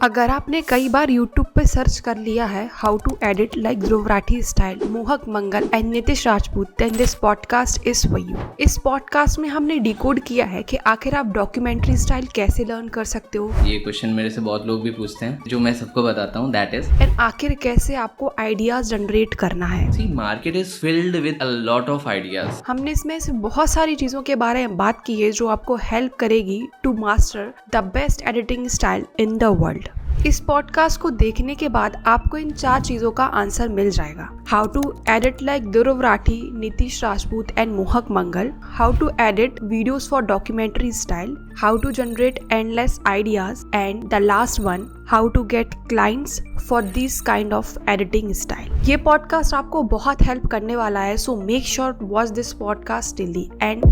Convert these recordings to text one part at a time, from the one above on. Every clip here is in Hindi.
अगर आपने कई बार YouTube पे सर्च कर लिया है how to edit like Dhruv Rathee style, Mohak Mangal and Nitish Rajput, then this podcast is for you. इस पॉडकास्ट में हमने डिकोड किया है कि आखिर आप डॉक्यूमेंट्री स्टाइल कैसे लर्न कर सकते हो। ये क्वेश्चन मेरे से बहुत लोग भी पूछते हैं, जो मैं सबको बताता हूँ, दैट इज एंड आखिर कैसे आपको आइडियाज जनरेट करना है। See market is filled with a lot of ideas. हमने इसमें से बहुत सारी चीजों के बारे में बात की है जो आपको हेल्प करेगी to master the best editing style in the world. इस पॉडकास्ट को देखने के बाद आपको इन 4 चीजों का आंसर मिल जाएगा। How to edit like Dhruv Rathee, Nitish Rajput and Mohak Mangal, how to edit videos for documentary style, how to generate endless ideas and the last one, how to get clients for this kind of editing style. ये पॉडकास्ट आपको बहुत हेल्प करने वाला है, so make sure watch this podcast till the end.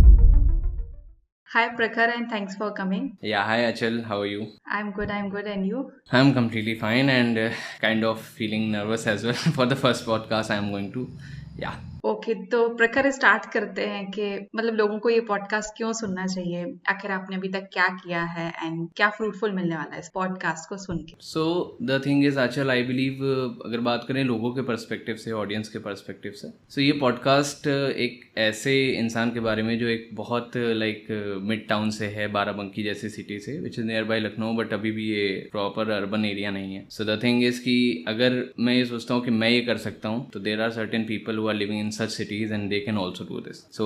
Hi Prakhar and thanks for coming. Yeah, hi Achal, how are you? I'm good and you? I'm completely fine and kind of feeling nervous as well for the first podcast I'm going to. Yeah. Okay तो प्रखर स्टार्ट करते हैं कि मतलब लोगों को ये पॉडकास्ट क्यों सुनना चाहिए, आखिर आपने अभी तक क्या किया है एंड क्या फ्रूटफुल मिलने वाला है इस पॉडकास्ट को सुन के। So the thing is Achal, I believe अगर बात करें लोगों के पर्सपेक्टिव से, ऑडियंस के पर्सपेक्टिव से, सो ये पॉडकास्ट एक ऐसे इंसान के बारे में जो एक बहुत लाइक मिड टाउन से है, बाराबंकी जैसी सिटी से, which is near by Lucknow, but अभी भी ये प्रॉपर अर्बन एरिया नहीं है। सो द थिंग इज कि अगर मैं ये सोचता हूँ कि मैं ये कर सकता हूँ, तो there are certain people who are living such cities and they can also do this. So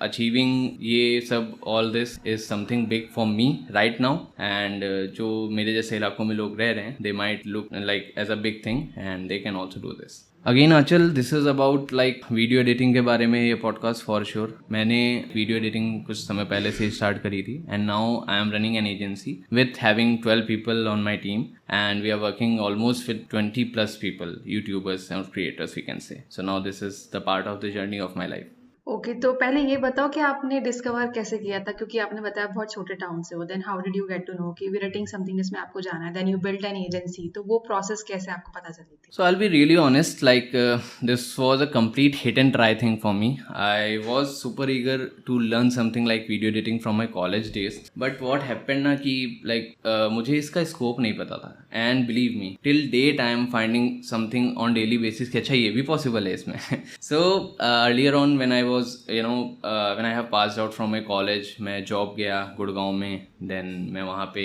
achieving ये सब all this is something big for me right now, and जो मेरे जैसे इलाकों में लोग रह रहे हैं, they might look like as a big thing and they can also do this. Again Aanchal, this is about like video editing के बारे में ये पॉडकास्ट फॉर श्योर। मैंने वीडियो एडिटिंग कुछ समय पहले से स्टार्ट करी थी and now I am running an agency with having 12 people on my team and we are working almost with 20+ people, YouTubers and creators we can say. So now this is the part of the journey of my life. Okay तो पहले ये बताओ कि आपने डिस्कवर कैसे किया था, क्योंकि आपने बताया बहुत छोटे टाउन से हो, then how did you get to know कि वी रेटिंग समथिंग इसमें आपको जाना है, then you build an agency, तो वो प्रोसेस कैसे आपको पता चली थी? So I'll be really honest, like this was a complete hit and try thing for me. I was super eager to learn something like video editing from my college days, but what happened ना कि like मुझे इसका स्कोप नहीं पता था, and believe me till date I am finding something on daily basis कि अच्छा ये भी possible है इसमें। So earlier on when I was when I have passed out from my college, मैं जॉब गया गुड़गांव में, देन मैं वहाँ पे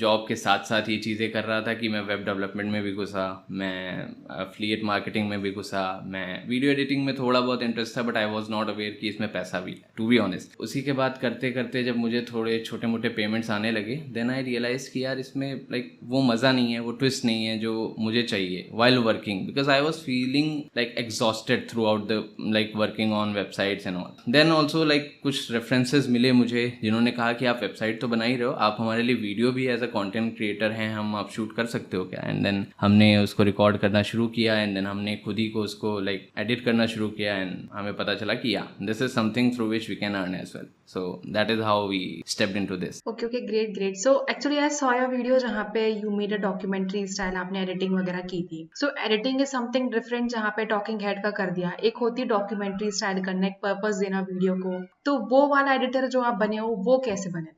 जॉब के साथ साथ ये चीज़ें कर रहा था कि मैं वेब डेवलपमेंट में भी घुसा, मैं एफिलिएट मार्केटिंग में भी घुसा, मैं वीडियो एडिटिंग में थोड़ा बहुत इंटरेस्ट था, but I was not aware कि इसमें पैसा भी है, टू बी ऑनेस्ट। उसी के बाद करते करते जब मुझे थोड़े छोटे मोटे पेमेंट्स आने लगे, देन आई रियलाइज कि यार इसमें लाइक वो मज़ा नहीं है, वो ट्विस्ट नहीं है जो मुझे चाहिए while working, because I was feeling like exhausted throughout the like working on websites and all. Then also like कुछ रेफरेंसेज मिले मुझे जिन्होंने कहा कि आप वेबसाइट तो बना ही रहे हो, आप हमारे लिए वीडियो भी एज अ कंटेंट क्रिएटर हैं, हम आप शूट कर सकते हो क्या? एंड देन हमने उसको रिकॉर्ड करना शुरू किया एंड देन हमने खुद ही को उसको लाइक एडिट करना शुरू किया एंड हमें पता चला कि या this is something through which we can earn as well. So that is how we stepped into this. Okay great. So actually I saw your video जहाँ पे you made a documentary style, आपने एडिटिंग वगैरह की थी। So editing is something different, जहाँ पे टॉकिंग हेड का कर दिया, एक होती है डॉक्यूमेंट्री स्टाइल करना, एक पर्पस देना वीडियो को, तो वो वाला एडिटर जो आप बने हो वो कैसे बने थे?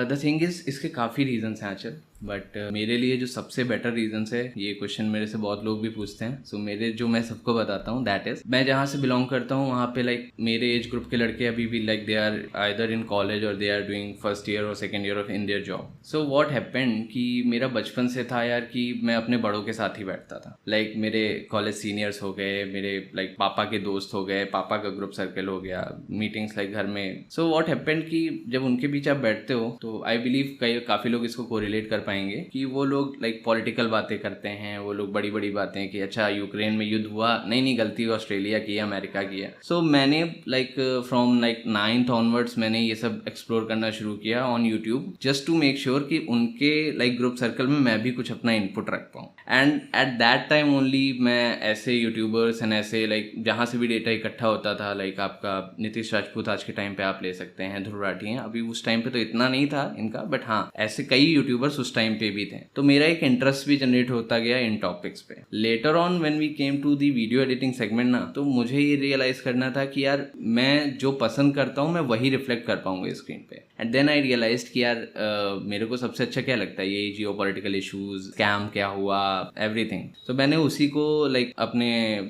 द थिंग इज इसके काफ़ी रीजंस हैं आचल, बट मेरे लिए जो सबसे बेटर रीजंस है, ये क्वेश्चन मेरे से बहुत लोग भी पूछते हैं, सो मेरे जो मैं सबको बताता हूँ, दैट इज मैं जहाँ से बिलोंग करता हूँ वहाँ पे लाइक मेरे एज ग्रुप के लड़के अभी भी like they are either in college और they are doing first year और second year of in their job. So what happened कि मेरा बचपन से था यार कि मैं अपने बड़ों के साथ ही बैठता था, लाइक मेरे कॉलेज सीनियर्स हो गए, मेरे लाइक पापा के दोस्त हो गए, पापा का ग्रुप सर्कल हो गया, मीटिंग्स लाइक घर में। सो व्हाट हैपेंड कि जब उनके बीच आप बैठते हो तो आई बिलीव काफ़ी लोग इसको कोरिलेट कर पाएंगे कि वो लोग लाइक पॉलिटिकल बातें करते हैं, वो लोग बड़ी बड़ी बातें कि अच्छा यूक्रेन में युद्ध हुआ, नहीं गलती ऑस्ट्रेलिया की है, अमेरिका की है। सो मैंने like from like 9th onwards मैंने ये सब एक्सप्लोर करना शुरू किया on YouTube, just to make sure कि उनके लाइक ग्रुप सर्कल में मैं भी कुछ अपना इनपुट रख पाऊँ। And at that time only मैं ऐसे यूट्यूबर्स एंड ऐसे लाइक जहाँ से भी डेटा इकट्ठा होता था, लाइक आपका नितिश राजपूत आज के टाइम पे आप ले सकते हैं, ध्रुव राठी हैं, अभी उस टाइम पे तो इतना नहीं था इनका, बट हाँ ऐसे कई यूट्यूबर्स उस टाइम पे भी थे, तो मेरा एक इंटरेस्ट भी जनरेट होता गया इन टॉपिक्स पे। Later on when we came to the video editing segment ना, तो मुझे ये रियलाइज करना था कि यार मैं जो पसंद करता हूँ मैं वही रिफ्लेक्ट कर पाऊंगा स्क्रीन पे। एंड देन आई रियलाइज्ड कि यार मेरे को सबसे अच्छा क्या लगता है, ये जियो पॉलिटिकल इशूज, स्कैम क्या हुआ, एवरीथिंग. तो मैंने उसी को लाइक अपने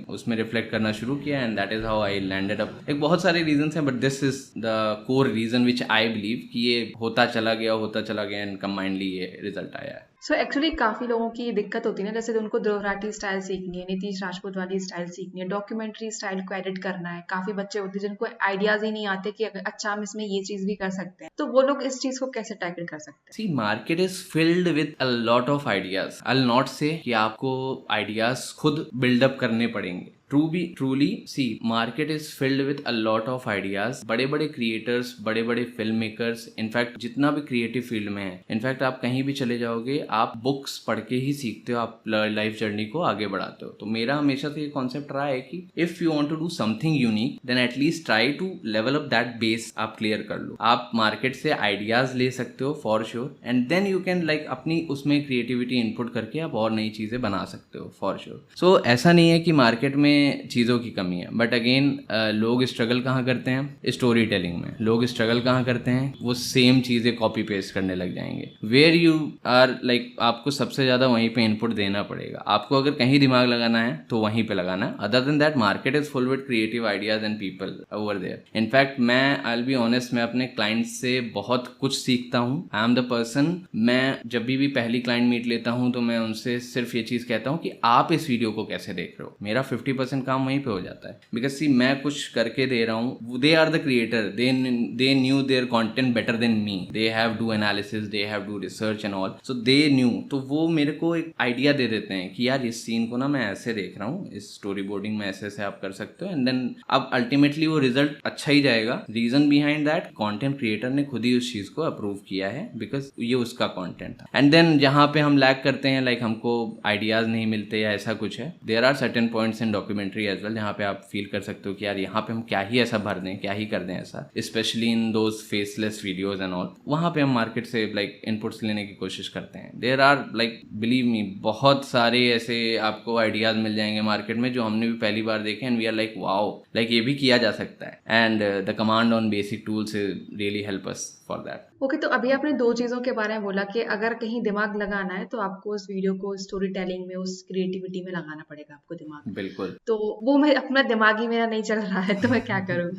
उसमें रिफ्लेक्ट करना शुरू किया and that is how I landed up. एक बहुत सारे रीजंस हैं but this is the core reason which I believe कि ये होता चला गया एंड कंबाइंडली ये रिजल्ट आया है. सो एक्चुअली काफ़ी लोगों की ये दिक्कत होती है ना, जैसे उनको ध्रुव राठी स्टाइल सीखनी है, नीतीश राजपूत वाली स्टाइल सीखनी है, डॉक्यूमेंट्री स्टाइल को एडिट करना है. काफ़ी बच्चे होते हैं जिनको आइडियाज ही नहीं आते कि अच्छा हम इसमें ये चीज़ भी कर सकते हैं. तो वो लोग इस चीज़ को कैसे टैकल कर सकते हैं? See market is filled with a lot of ideas. I will not say कि आपको आइडियाज खुद बिल्डअप करने पड़ेंगे. truly see market is filled with a lot of ideas. बड़े बड़े क्रिएटर्स, बड़े बड़े फिल्म मेकर्स, इनफैक्ट जितना भी क्रिएटिव फील्ड में है, इनफैक्ट आप कहीं भी चले जाओगे आप बुक्स पढ़ के ही सीखते हो, आप लाइफ जर्नी को आगे बढ़ाते हो. तो मेरा हमेशा से ये कॉन्सेप्ट रहा है कि if you want to do something unique then at least try to level up that base. आप क्लियर कर लो, आप मार्केट से आइडियाज ले सकते हो for sure and then you can like अपनी उसमें क्रिएटिविटी इनपुट करके आप और नई चीजें बना सकते हो फॉर श्योर. सो ऐसा नहीं है कि मार्केट में चीज़ों की कमी है, बट अगेन लोग स्ट्रगल कहाँ करते हैं, स्टोरी टेलिंग में. लोग स्ट्रगल कहाँ करते हैं, वो सेम चीज़ें कॉपी पेस्ट करने लग जाएंगे. वेयर यू आर लाइक आपको सबसे ज़्यादा वहीं पे इनपुट देना पड़ेगा. आपको अगर कहीं दिमाग लगाना है तो वहीं पे लगाना है. Other than that market is full with creative ideas and people over there. In fact मैं आई विल बी ऑनेस्ट, मैं अपने क्लाइंट्स से बहुत कुछ सीखता हूँ. आई एम द पर्सन, मैं जब भी पहली क्लाइंट मीट लेता हूँ तो मैं उनसे सिर्फ ये चीज़ कहता हूँ कि आप इस वीडियो को कैसे देख रहे हो. मेरा 50% काम वहीं पे हो जाता है. बिकॉज सी मैं कुछ करके दे रहा हूँ, they are the creator, they knew their content better than me. They have do analysis, they have do research and all, so they knew. तो वो मेरे को एक आइडिया दे देते हैं कि यार इस सीन को ना मैं ऐसे देख रहा हूँ, इस स्टोरी बोर्डिंग में ऐसे आप कर सकते हो. एंड देन अब अल्टीमेटली वो रिजल्ट अच्छा ही जाएगा. Reason behind that content creator ने खुद ही उस चीज को अप्रूव किया है बिकॉज ये उसका कंटेंट था. एंड देन जहाँ पे हम लैग करते हैं, लाइक हमको आइडियाज नहीं मिलते या ऐसा कुछ है, there are certain points in documentary as well जहाँ पे आप फील कर सकते हो कि यार यहाँ पे हम क्या ही ऐसा भर दें, क्या ही कर दें ऐसा, specially in those faceless videos and all. वहाँ पे हम मार्केट से लाइक इनपुट्स लेने की कोशिश करते हैं. There are like believe me बहुत सारे ऐसे आपको आइडियाज मिल जाएंगे मार्केट में जो हमने भी पहली बार देखे and we are like wow, like ये भी किया जा सकता है. And the command on basic tools really help us for that. Okay, तो अभी आपने दो चीज़ों के बारे में बोला कि अगर कहीं दिमाग लगाना है तो आपको उस वीडियो को स्टोरी टेलिंग में, उस क्रिएटिविटी में लगाना पड़ेगा आपको दिमाग. बिल्कुल. तो वो मैं अपना दिमाग ही मेरा नहीं चल रहा है तो मैं क्या करूँ?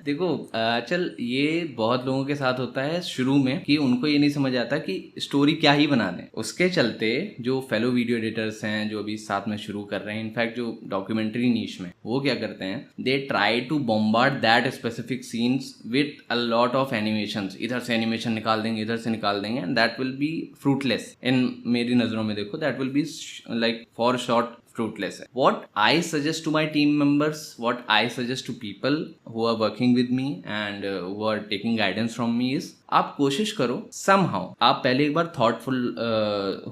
देखो चल, ये बहुत लोगों के साथ होता है शुरू में कि उनको ये नहीं समझ आता कि स्टोरी क्या ही बनाने. उसके चलते जो फेलो वीडियो एडिटर्स हैं जो अभी साथ में शुरू कर रहे हैं, इनफैक्ट जो डॉक्यूमेंट्री नीश में, वो क्या करते हैं, they try to bombard that specific scenes with a lot of animations. इधर से एनिमेशन निकाल देंगे, इधर से निकाल देंगे and that will be fruitless. इन मेरी नजरों में देखो, that will be like for short fruitless. What I suggest to my team members, what I suggest to people who are working with me and who are taking guidance from me is, आप कोशिश करो somehow, आप पहले एक बार थॉटफुल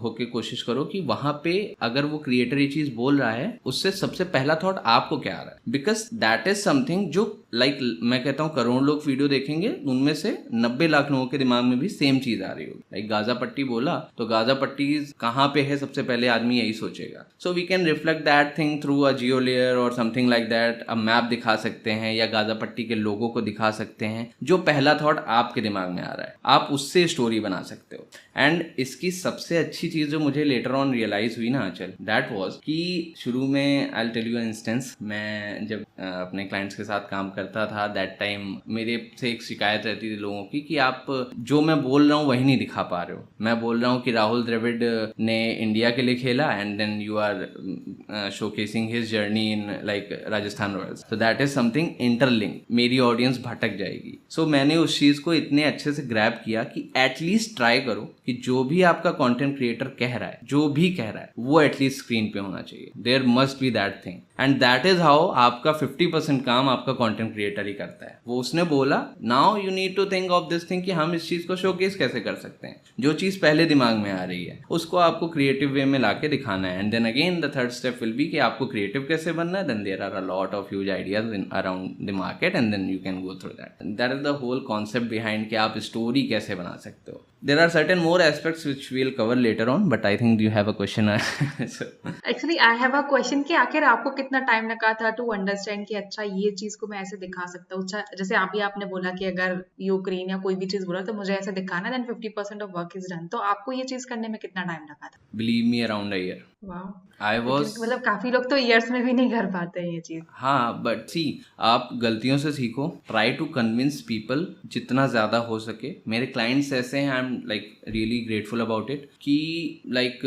होके कोशिश करो कि वहां पे अगर वो क्रिएटर ये चीज बोल रहा है उससे सबसे पहला थॉट आपको क्या आ रहा है. बिकॉज दैट इज समथिंग जो लाइक मैं कहता हूँ करोड़ लोग वीडियो देखेंगे, उनमें से 90 लाख लोगों के दिमाग में भी सेम चीज आ रही होगी. लाइक गाजा पट्टी बोला तो गाजा पट्टी कहाँ पे है, सबसे पहले आदमी यही सोचेगा. So we can reflect that thing through a geo layer और something like that. A map दिखा सकते हैं या गाजा पट्टी के लोगों को दिखा सकते हैं. जो पहला थॉट आपके दिमाग में आ रहा है आप उससे स्टोरी बना सकते हो. एंड इसकी सबसे अच्छी चीज जो मुझे लेटर ऑन रियलाइज हुई ना आंचल, दैट वाज कि शुरू में I will tell you instance, मैं जब अपने क्लाइंट्स के साथ काम करता था दैट टाइम मेरे से एक शिकायत रहती थी लोगों की कि आप जो मैं बोल रहा हूँ वही नहीं दिखा पा रहे हो. मैं बोल रहा हूँ कि राहुल द्रविड़ ने इंडिया के लिए खेला and then you are showcasing his journey in like Rajasthan Royals. So that is something interlink. मेरी ऑडियंस भटक जाएगी. सो मैंने उस चीज को इतने अच्छे से ग्रैब किया कि एटलीस्ट ट्राई करो कि जो भी आपका कंटेंट क्रिएटर कह रहा है, जो भी कह रहा है, वो एटलीस्ट स्क्रीन पे होना चाहिए. There must be that thing and that is how आपका 50% काम आपका कंटेंट क्रिएटर ही करता है. वो उसने बोला, now you need to think of this thing कि हम इस चीज को शोकेस कैसे कर सकते हैं. जो चीज पहले दिमाग में आ रही है उसको आपको क्रिएटिव वे में लाके दिखाना है. And then again the third step will be कि आपको क्रिएटिव कैसे बनना है. Then there are a lot of huge ideas in around the market and then you can go through that. That is the whole concept behind कि आप स्टोरी कैसे बना सकते हो. there are certain more aspects which we'll cover later on, but I think you have a question. So, actually I have a question कि आखिर आपको कितना टाइम लगा था टू अंडरस्टैंड कि अच्छा ये चीज को मैं ऐसे दिखा सकता हूँ। अच्छा, जैसे अभी आपने बोला कि अगर यूक्रेन या कोई भी चीज बोला तो मुझे ऐसे दिखाना, then 50% of work is done. तो आपको ये चीज करने में कितना टाइम लगा था? believe me, around a year. वाह, I was लेकिन मतलब काफी लोग तो ईयर्स में भी नहीं कर पाते हैं ये चीज। हाँ, बट सी, आप गलतियों से सीखो, ट्राई टू कन्विंस पीपल जितना ज़्यादा हो सके। मेरे क्लाइंट्स ऐसे हैं, I am like really grateful about it कि लाइक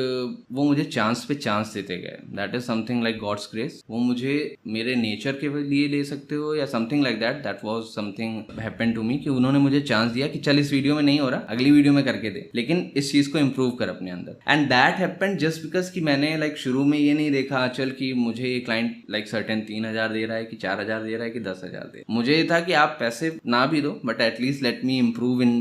वो मुझे चांस पे चांस देते गए। That is something like God's grace. वो मुझे मेरे नेचर के लिए ले सकते हो या something like that, that was something happen to me कि उन्होंने मुझे चांस दिया कि चल इस वीडियो में नहीं हो रहा, अगली वीडियो में करके दे, लेकिन इस चीज़ को इम्प्रूव कर अपने अंदर। And that happen just because कि मैंने लाइक शुरू में ये नहीं देखा चल कि मुझे ये क्लाइंट लाइक सर्टेन 3,000 दे रहा है कि 4,000 दे रहा है कि 10,000 दे। मुझे ये था कि आप पैसे ना भी दो, but at least let me improve in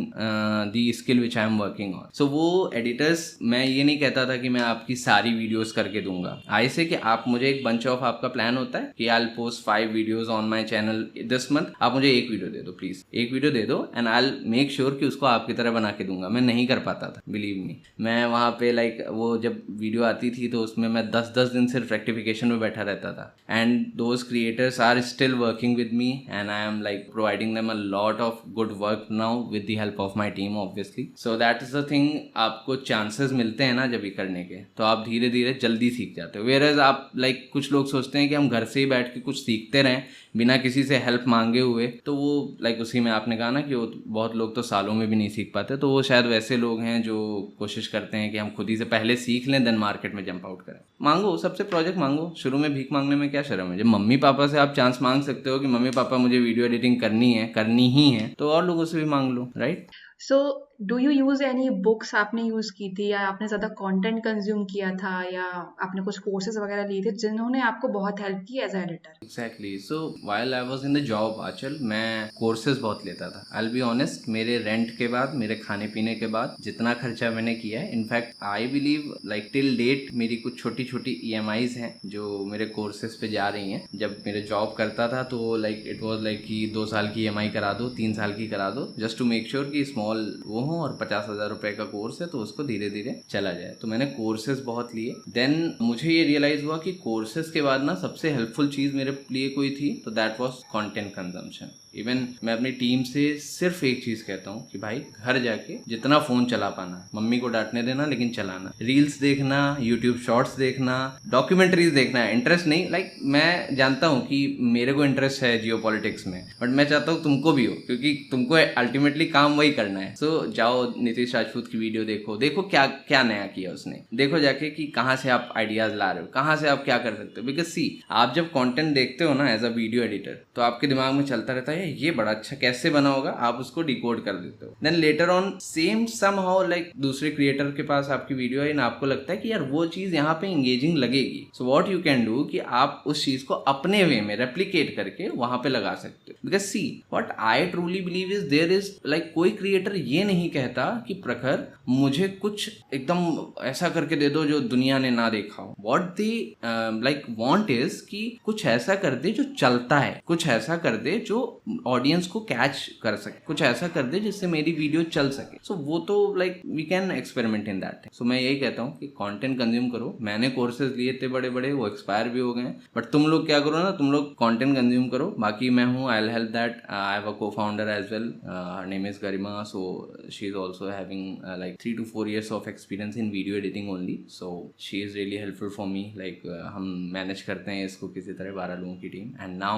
the skill which I am working on. So वो एडिटर्स, मैं ये नहीं कहता था कि मैं आपकी सारी वीडियोस करके दूंगा। आई से कि आप मुझे एक बंच ऑफ, आपका प्लान होता है कि I will post 5 videos on my channel this month, आप मुझे एक वीडियो दे दो, प्लीज एक वीडियो दे दो, and I will make sure कि उसको आपकी तरह बना के दूंगा। मैं नहीं कर पाता था, बिलीव मी। मैं वहाँ पे लाइक वो जब वीडियो आती थी तो उसमें मैं 10-10 दिन सिर्फ रेक्टिफिकेशन में बैठा रहता था। And those creators are still working with me and I am like providing them a lot of good work now with the help of my team obviously. So that is the thing, आपको चांसेस मिलते हैं ना जब भी करने के, तो आप धीरे धीरे जल्दी सीख जाते हो। वेयरएज आप लाइक कुछ लोग सोचते हैं कि हम घर से ही बैठ के कुछ सीखते रहें बिना किसी से हेल्प मांगे हुए, तो वो लाइक उसी में आपने कहा ना कि वो बहुत लोग तो सालों में भी नहीं सीख पाते। तो वो शायद वैसे लोग हैं जो कोशिश करते हैं कि हम खुद ही से पहले सीख लें, देन मार्केट में जंप आउट करें। मांगो, सबसे प्रोजेक्ट मांगो। शुरू में भीख मांगने में क्या शर्म है? जब मम्मी पापा से आप चांस मांग सकते हो कि मम्मी पापा मुझे वीडियो एडिटिंग करनी है, करनी ही है, तो और लोगों से भी मांग लो, right? So do you use any books आपने यूज की थी, या आपने ज्यादा कंटेंट कंज्यूम किया था, या आपने कुछ कोर्सेज वगैरह लिए थे जिन्होंने आपको बहुत हेल्प की as a editor? Exactly. So while I was in the job Anchal, मैं कोर्सेज बहुत लेता था। आई विल बी ऑनेस्ट, मेरे रेंट के बाद, मेरे खाने पीने के बाद जितना खर्चा मैंने किया है, in fact I believe like till date मेरी कुछ छोटी छोटी EMIs हैं जो मेरे कोर्सेज पे जा रही हैं। जब मेरे जॉब करता था तो लाइक इट वाज लाइक कि 2 साल की EMI करा दो, 3 साल की करा दो, जस्ट टू मेक श्योर कि स्मॉल वो हो, और 50,000 रुपए का कोर्स है तो उसको धीरे धीरे चला जाए। तो मैंने कोर्सेज बहुत लिए। देन मुझे ये रियलाइज हुआ कि कोर्सेज के बाद ना सबसे हेल्पफुल चीज मेरे लिए कोई थी तो that was content consumption. Even मैं अपनी टीम से सिर्फ एक चीज कहता हूँ कि भाई घर जाके जितना फोन चला पाना, मम्मी को डांटने देना लेकिन चलाना, रील्स देखना, यूट्यूब शॉर्ट्स देखना, डॉक्यूमेंट्रीज देखना, इंटरेस्ट नहीं, लाइक मैं जानता हूँ कि मेरे को इंटरेस्ट है जियोपॉलिटिक्स में, बट मैं चाहता हूँ तुमको भी हो, क्योंकि तुमको अल्टीमेटली काम वही करना है। सो जाओ नीतीश राजपूत की वीडियो देखो, देखो क्या क्या नया किया उसने, देखो जाके कि कहाँ से आप आइडियाज ला रहे हो, कहाँ से आप क्या कर सकते हो। बिकॉज सी, आप जब कंटेंट देखते हो ना एज अ वीडियो एडिटर, तो आपके दिमाग में चलता रहता है ये बड़ा अच्छा कैसे बना होगा, आप उसको डिकोड कर देते हो। Then later on same somehow like दूसरे क्रिएटर के पास आपकी वीडियो है, आपको लगता है कि यार वो चीज यहाँ पे इंगेजिंग लगेगी। So what you can do कि आप उस चीज को अपने वे में रेप्लिकेट करके वहां पे लगा सकते हो। Because see, what I truly believe is there is like कोई क्रिएटर ये नहीं कहता कि प्रखर मुझे कुछ एकदम ऐसा करके दे दो जो दुनिया ने ना देखा हो। What they like want is कि कुछ ऐसा कर दे जो चलता है, कुछ ऐसा कर दे जो ऑडियंस को कैच कर सके, कुछ ऐसा कर दे जिससे मेरी वीडियो चल सके। सो वो तो like we can experiment in that. So मैं यही कहता हूँ कि कंटेंट कंज्यूम करो। मैंने कोर्सेज लिए थे बड़े बड़े, वो एक्सपायर भी हो गए, बट तुम लोग क्या करो ना, तुम लोग कंटेंट कंज्यूम करो। बाकी मैं हूँ, I will help that. I have a co-founder as well, her name is Garima. So she is also having like 3 to 4 years of experience in video editing only. So she is really helpful for me. Like हम मैनेज करते हैं इसको किसी तरह 12 लोगों की team, and now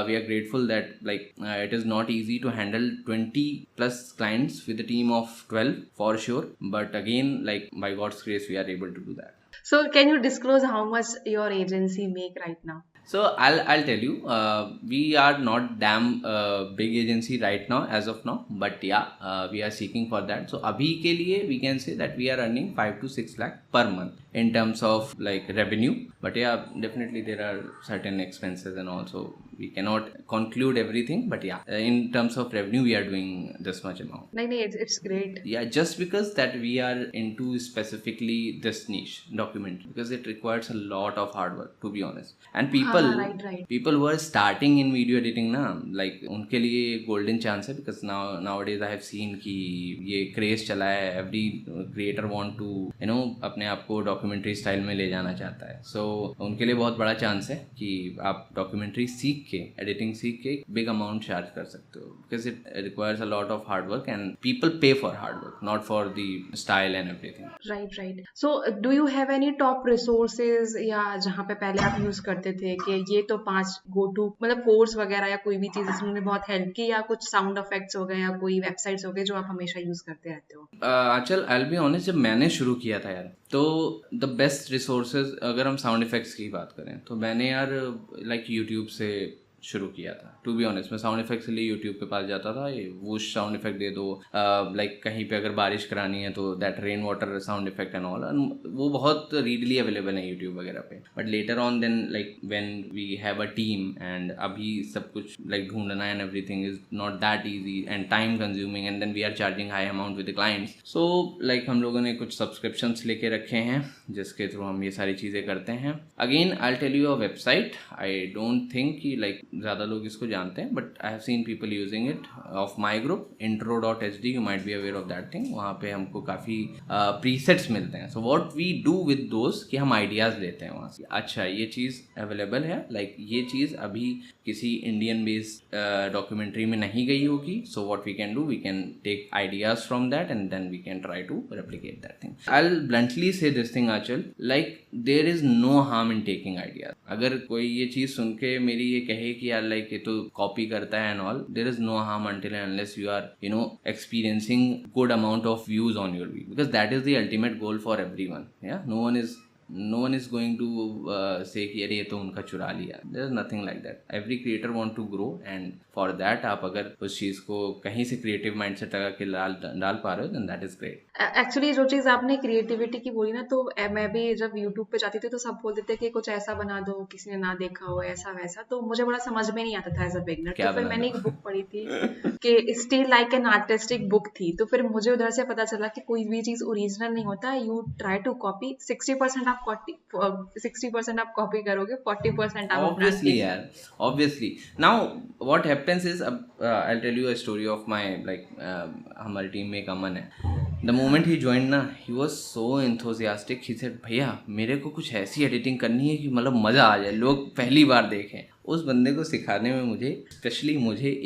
we are grateful that like it is not easy to handle 20 plus clients with a team of 12 for sure, but again like by God's grace we are able to do that. So can you disclose how much your agency make right now? So I'll tell you, we are not damn big agency right now as of now, but yeah, we are seeking for that. So abhi ke liye we can say that we are earning 5 to 6 lakh per month in terms of like revenue, but yeah, definitely there are certain expenses and also we cannot conclude everything, but yeah, in terms of revenue we are doing this much amount. नहीं, it's great. Yeah, just because that we are into specifically this niche documentary, because it requires a lot of hard work, to be honest. And people right. people who are starting in video editing ना, like उनके लिए golden chance है, because nowadays I have seen कि ये craze चला है, every creator want to अपने आप को documentary style में ले जाना चाहता है. So उनके लिए बहुत बड़ा chance है कि आप documentary सीख के, editing सीख के big amount charge कर सकते हो, because it requires a lot of hard work and people pay for hard work, not for the style and everything. Right. So do you have any top resources या जहाँ पे पहले आप यूज करते थे कि ये तो 5 go to, मतलब कोर्स वगैरह या कोई भी चीज जिसने बहुत हेल्प की, या कुछ साउंड इफेक्ट्स हो गए या कोई वेबसाइट्स हो गए जो आप हमेशा यूज करते रहते हो? आंचल, आई विल बी ऑनेस्ट, जब मैंने शुरू किया था यार, तो द बेस्ट रिसोर्सेज, अगर हम साउंड इफेक्ट्स की बात करें तो मैंने यार लाइक यूट्यूब से शुरू किया था. टू बी ऑनेस्ट, मैं साउंड इफेक्ट्स के लिए यूट्यूब पे पास जाता था, ये वूश साउंड इफेक्ट दे दो, लाइक कहीं पे अगर बारिश करानी है तो that rain water sound effect and all, वो बहुत रीडली अवेलेबल है यूट्यूब वगैरह पे. But later on then like when we have a team and अभी सब कुछ लाइक ढूंढना and everything is not that easy and time consuming, and then we are charging high amount with the clients. So like हम लोगों ने कुछ सब्सक्रिप्शंस लेके रखे हैं जिसके थ्रू हम ये सारी चीज़ें करते हैं. Again I will tell you a website, I don't think कि लाइक ज़्यादा लोग इसको जानते हैं, but I have seen people using it, of my group, intro.hd, you might be aware of that thing. वहाँ पे हमको काफ़ी प्रीसेट्स मिलते हैं. So what we do with दोस्त कि हम आइडियाज़ लेते हैं वहाँ से. अच्छा, ये चीज़ अवेलेबल है, लाइक ये चीज़ अभी किसी इंडियन बेस्ड डॉक्यूमेंट्री में नहीं गई होगी. So what we can do, we can take ideas from that and then we can try to replicate that thing. I will bluntly say this thing Anchal, like there is no harm in taking ideas. अगर कोई ये चीज़ सुन के मेरी ये कहे कि यार लाइक ये तो कॉपी करता है and all, there is no harm until and unless you are experiencing good amount of views on your video, because that is the ultimate goal for everyone. Yeah, no one is going to say कि अरे ये तो उनका चुरा लिया. There is nothing like that. Every creator want to grow and for that आप अगर उस चीज़ को कहीं से क्रिएटिव माइंडसेट लगा के डाल पा रहे हो then that is great. Actually जो चीज़ आपने क्रिएटिविटी की बोली ना, तो मैं भी जब यूट्यूब पे जाती थी तो सब बोलते थे कि कुछ ऐसा बना दो किसी ने ना देखा हो, ऐसा वैसा. तो मुझे बड़ा समझ में नहीं आता था एज अ बिगनर. तो फिर मैंने एक बुक पढ़ी थी कि still like an artistic book थी. तो फिर मुझे उधर से पता चला कि कोई भी चीज़ ओरिजिनल नहीं होता. यू ट्राई टू कॉपी, 60% आप कॉपी करोगे, 40% आप obviously. Now what happens is, I'll tell you a story of my हमारी टीम में एक अमन है. The moment he joined ना, he was so enthusiastic. He said, भैया मेरे को कुछ ऐसी एडिटिंग करनी है कि मतलब मज़ा आ जाए, लोग पहली बार देखें. उस बंदे को सिखाने में मुझे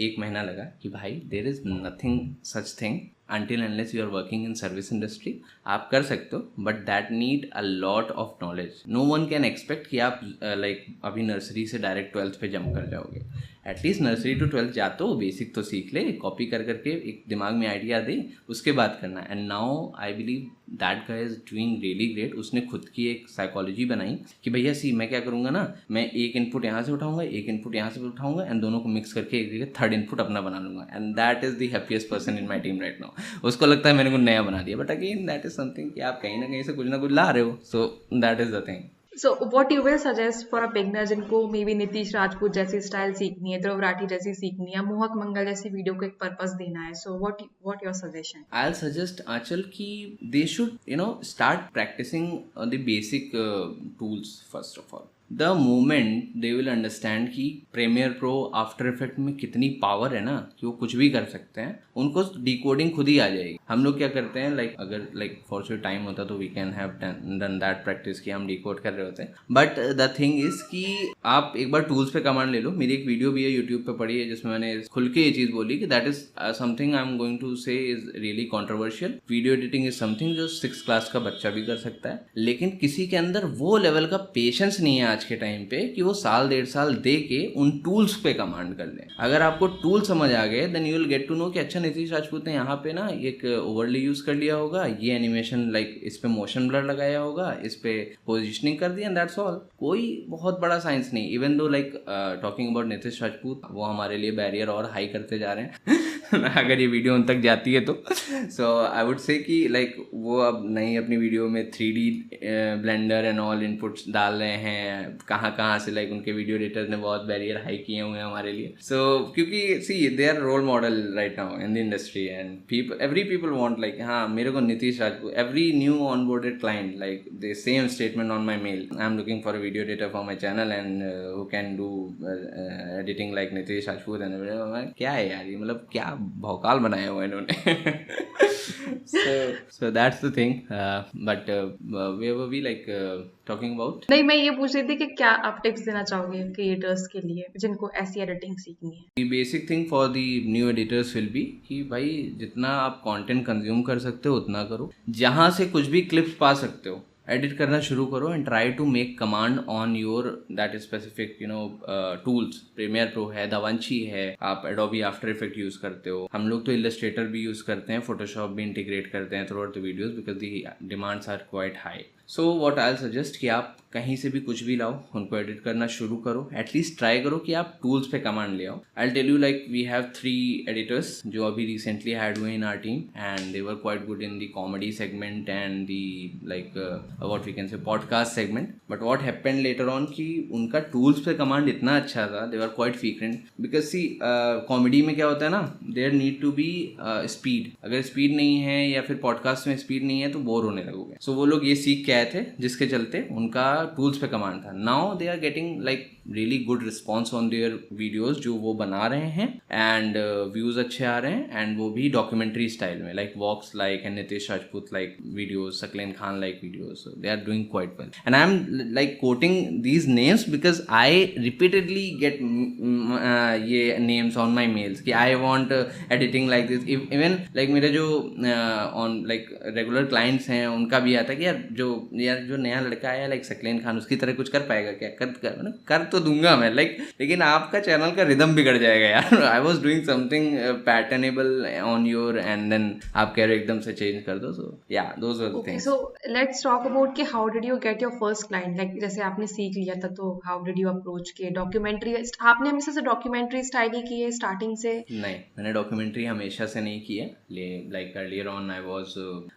1 महीना लगा कि भाई there is nothing such thing until unless you are working in service industry. आप कर सकते हो, but that need a lot of knowledge. No one can expect कि आप अभी नर्सरी से डायरेक्ट 12th पे जंप कर जाओगे. एटलीस्ट नर्सरी टू 12th जाते हो, बेसिक तो सीख ले, कॉपी करके एक दिमाग में आइडिया दे, उसके बाद करना. And now I believe that guy is doing really great. उसने खुद की एक साइकोलॉजी बनाई कि भैया मैं क्या करूँगा ना, मैं एक इनपुट यहाँ से उठाऊंगा, एक इनपुट यहाँ से उठाऊंगा एंड दोनों को मिक्स करके एक जगह थर्ड इनपुट अपना बना लूँगा. And that is the happiest person in my team right now. उसको लगता है मैंने कुछ नया बना दिया, but again that is something कि आप कहीं ना कहीं से कुछ ना कुछ ला रहे हो. सो that is the thing. So what you will suggest for a beginner जिनको मे बी नीतीश राजपूत जैसी स्टाइल सीखनी है, ध्रुव राठी जैसी सीखनी है, मोहक मंगल जैसी वीडियो को एक पर्पस देना है, so what your suggestion? I'll suggest आंचल कि they should start practicing the basic tools first of all. The moment they will understand कि Premiere Pro, After Effects में कितनी पावर है ना कि वो कुछ भी कर सकते हैं, उनको डिकोडिंग खुद ही आ जाएगी. हम लोग क्या करते हैं, अगर फॉर श्योर टाइम होता तो we can have done that practice कि हम डिकोड कर रहे होते हैं. बट द थिंग इज कि आप एक बार टूल्स पे कमांड ले लो. मेरी एक वीडियो भी है यूट्यूब पे पड़ी है जिसमें मैंने खुल के ये चीज़ बोली कि that is something I am going to say is really controversial. Video editing is something जो 6th क्लास का बच्चा भी कर सकता है, लेकिन किसी के अंदर वो लेवल का पेशेंस नहीं है आज के टाइम पे कि वो 1.5 साल दे के उन टूल्स पे कमांड कर ले. अगर आपको टूल समझ आ गए then you will get to know कि अच्छा नीतीश राजपूत ने यहाँ पे ना एक ओवरली यूज कर लिया होगा, ये एनिमेशन इस पे मोशन ब्लर लगाया होगा, इस पे पोजिशनिंग कर दी, एंड दैट्स ऑल. कोई बहुत बड़ा साइंस नहीं. Even though talking about Nitish Rajput, वो हमारे लिए बैरियर और हाई करते जा रहे हैं अगर ये वीडियो उन तक जाती है तो। सो आई वुड से कि लाइक वो अब नई अपनी वीडियो में 3D blender and all inputs डाल रहे हैं, कहाँ से लाइक उनके वीडियो एडिटर ने बहुत बैरियर हाई किए हुए हैं हमारे लिए। सो क्योंकि see they are role model right now in the industry and every people want like, हाँ मेरे को Nitish Rajput, every new onboarded client like the same statement on my mail, I am looking for a video editor for my channel and who can do editing like Nitish Rajput and क्या है यार ये, मतलब क्या भौकाल बनाया हुआ है इन्होंने। so that's the thing, but where were we like talking about? नहीं, मैं ये पूछ रही थी कि क्या आप टिप्स देना चाहोगे क्रिएटर्स के लिए जिनको ऐसी एडिटिंग सीखनी है? The basic thing for the new editors will be कि भाई जितना आप कंटेंट कंज्यूम कर सकते हो उतना करो, जहाँ से कुछ भी क्लिप्स पा सकते हो एडिट करना शुरू करो and try to make command on your that specific tools. Premiere Pro है, दाविंची है, आप एडोबी आफ्टर इफेक्ट यूज करते हो, हम लोग तो इलस्ट्रेटर भी यूज करते हैं, फोटोशॉप भी इंटीग्रेट करते हैं throughout the videos because the demands are quite high. So what I suggest कि आप कहीं से भी कुछ भी लाओ, उनको एडिट करना शुरू करो, एटलीस्ट ट्राई करो कि आप टूल्स पे कमांड ले आओ। I tell you like we have 3 editors जो अभी रिसेंटली हैड हुए in our team and they were quite good in the comedy segment and the like what we can say podcast segment. But what happened later on कि उनका टूल्स पे कमांड इतना अच्छा था, they were quite frequent because see comedy में क्या होता है ना, there need to be speed, अगर स्पीड नहीं है या फिर पॉडकास्ट में स्पीड नहीं है तो बोर होने लगोगे। सो वो लोग ये सीख के आए थे जिसके चलते उनका टूल्स पे कमांड था। Now they are getting like really good response on their videos जो वो बना रहे हैं एंड व्यूज अच्छे आ रहे हैं एंड वो भी डॉक्यूमेंट्री स्टाइल में, like Vox like and Nitish Rajput like videos, Saqlain Khan like videos, they are doing quite well and I am like quoting these names because I repeatedly get ये नेम्स ऑन माई मेल्स कि I want editing like this. Even like मेरे जो ऑन लाइक रेगुलर क्लाइंट्स हैं उनका भी आता है कि यार जो नया लड़का आया लाइक सकलेन खान उसकी तरह कुछ कर पाएगा क्या, कर तो दूंगा मैं लाइक, लेकिन आपका चैनल का रिदम बिगड़ जाएगा यार। I was doing something patternable on your and then आप कह रहे हो एकदम से चेंज कर दो। सो या those were the things. So let's talk about कि how did you get your first client, like जैसे आपने सीख लिया था तो हाउ डिड यू अप्रोच के डॉक्यूमेंट्री? आपने हमेशा से डॉक्यूमेंट्री स्टाइल ही की है स्टार्टिंग से? नहीं, मैंने डॉक्यूमेंट्री हमेशा से नहीं की है। Like earlier on I was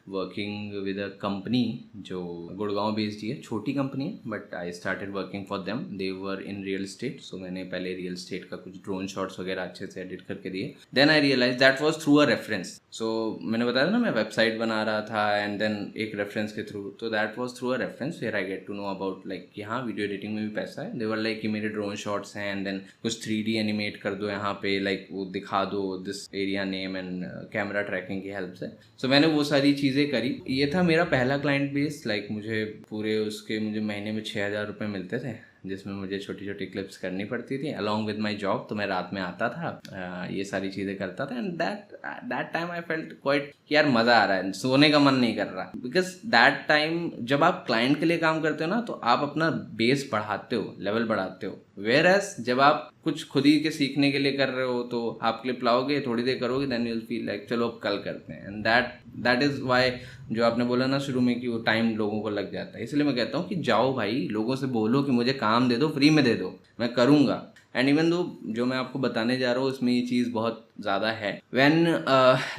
working with a company जो गुड़गांव बेस्ड ही है, छोटी कंपनी है but I started working for them. They were in real estate, so मैंने पहले रियल एस्टेट का कुछ ड्रोन शॉट्स वगैरह अच्छे से एडिट करके दिए। Then I realize that was through a reference. So मैंने बताया था ना मैं वेबसाइट बना रहा था एंड देन एक रेफरेंस के थ्रू, तो that was through a reference where I get to know about like कि हाँ वीडियो एडिटिंग में भी पैसा है। दे वर लाइक कि मेरे ड्रोन शॉट्स हैं एंड देन कुछ 3D एनिमेट कर दो यहाँ पे, लाइक वो दिखा दो this area name and camera tracking की हेल्प से। सो मैंने वो सारी चीज़ें करी। ये था मेरा पहला क्लाइंट बेस। लाइक मुझे पूरे उसके मुझे महीने में 6,000 रुपये मिलते थे जिसमें मुझे छोटी छोटी क्लिप्स करनी पड़ती थी अलॉन्ग विद माई जॉब। तो मैं रात में आता था, ये सारी चीज़ें करता था and that time I felt quite कि यार मज़ा आ रहा है, सोने का मन नहीं कर रहा। बिकॉज दैट टाइम जब आप क्लाइंट के लिए काम करते हो ना तो आप अपना बेस बढ़ाते हो, लेवल बढ़ाते हो। वेयर एज जब आप कुछ खुद ही के सीखने के लिए कर रहे हो तो आप क्लिप लाओगे, थोड़ी देर करोगे, then you will feel like चलो अब कल करते हैं। एंड दैट इज़ वाई जो आपने बोला ना शुरू में कि वो टाइम लोगों को लग जाता है। इसलिए मैं कहता हूँ कि जाओ भाई, लोगों से बोलो कि मुझे काम दे दो, फ्री में दे दो, मैं करूँगा। एंड इवन दो जो मैं आपको बताने जा रहा हूँ उसमें ये चीज़ बहुत ज़्यादा है। When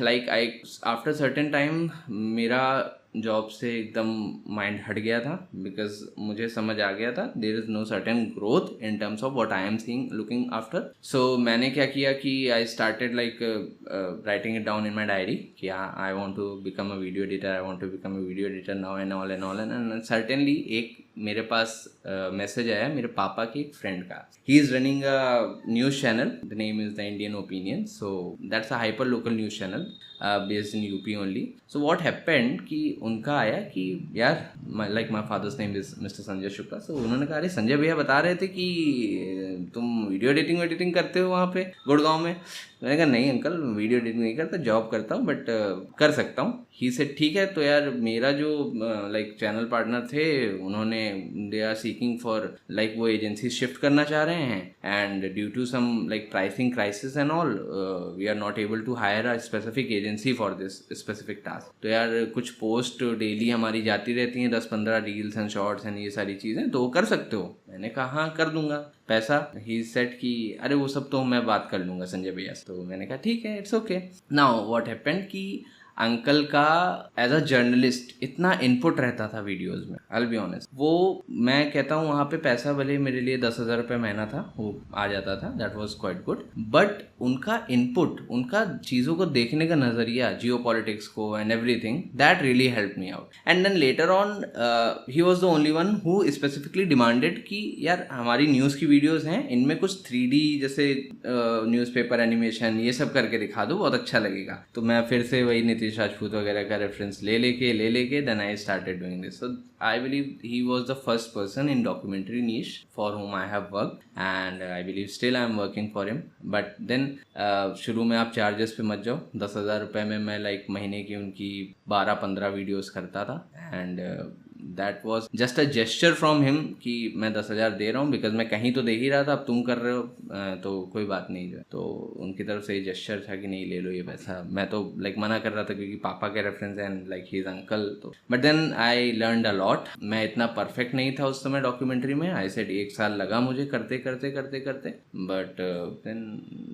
like I after certain time मेरा जॉब से एकदम माइंड हट गया था बिकॉज मुझे समझ आ गया था there is no certain growth in terms of what I am seeing looking after. So मैंने क्या किया कि I started like writing it down in my diary कि I want to become a video editor, I want to become a video editor now and all and certainly एक मेरे पास मैसेज आया मेरे पापा के एक फ्रेंड का। He is running a news channel, the name is the Indian opinion. So that's a hyper local news channel based in UP only. So what happened कि उनका आया कि यार like my father's name is mister Sanjay Shukla. So उन्होंने कहा अरे संजय भैया बता रहे थे कि तुम वीडियो एडिटिंग करते हो वहाँ पे गुड़गांव में। मैंने कहा नहीं अंकल, वीडियो एडिटिंग नहीं करता, जॉब करता हूँ बट कर सकता हूँ। ही से ठीक है। तो यार मेरा जो लाइक चैनल पार्टनर थे उन्होंने they are seeking for like वो एजेंसी शिफ्ट करना चाह रहे हैं and due to some like pricing crisis and all we are not able to hire a specific agency for this specific task. तो यार कुछ पोस्ट डेली हमारी जाती रहती हैं, 10-15 रील्स एंड शॉर्ट्स एंड ये सारी चीज़ें, तो वो कर सकते हो। मैंने कहा हाँ कर दूंगा पैसा। ही सेट कि अरे वो सब तो मैं बात कर लूँगा संजय भैया से। तो मैंने कहा ठीक है, it's okay. Now what happened कि अंकल का एज अ जर्नलिस्ट इतना इनपुट रहता था वीडियोस में, आई विल बी ऑनेस्ट। वो मैं कहता हूँ वहाँ पे पैसा भले मेरे लिए 10,000 रुपये महीना था, वो आ जाता था, that was quite good, but उनका इनपुट, उनका चीज़ों को देखने का नज़रिया, जियो पॉलिटिक्स को and everything, that really help me out. And then later on he was the only one who specifically demanded कि यार हमारी न्यूज़ की वीडियोज़ हैं, इनमें कुछ 3D जैसे न्यूज़पेपर एनिमेशन ये सब करके दिखा दो, बहुत अच्छा लगेगा। तो मैं फिर से वही नीतीश राजपूत वगैरह का रेफरेंस ले लेके then I started doing this. So I believe he was the first person in documentary niche for whom I have worked, and I believe still I am working for him. But then शुरू में आप चार्जेस पे मत जाओ। 10,000 रुपये में मैं लाइक महीने की उनकी 12-15 वीडियोस करता था, and that was just a gesture from him कि मैं 10,000 दे रहा हूँ बिकॉज मैं कहीं तो दे ही रहा था, अब तुम कर रहे हो तो कोई बात नहीं जो। तो उनकी तरफ से ये जेस्चर था कि नहीं ले लो ये पैसा। मैं तो लाइक मना कर रहा था क्योंकि पापा के reference and like he is uncle. तो but then I learned a lot. मैं इतना परफेक्ट नहीं था उस समय डॉक्यूमेंट्री में, आई सेड 1 साल लगा मुझे करते करते, but then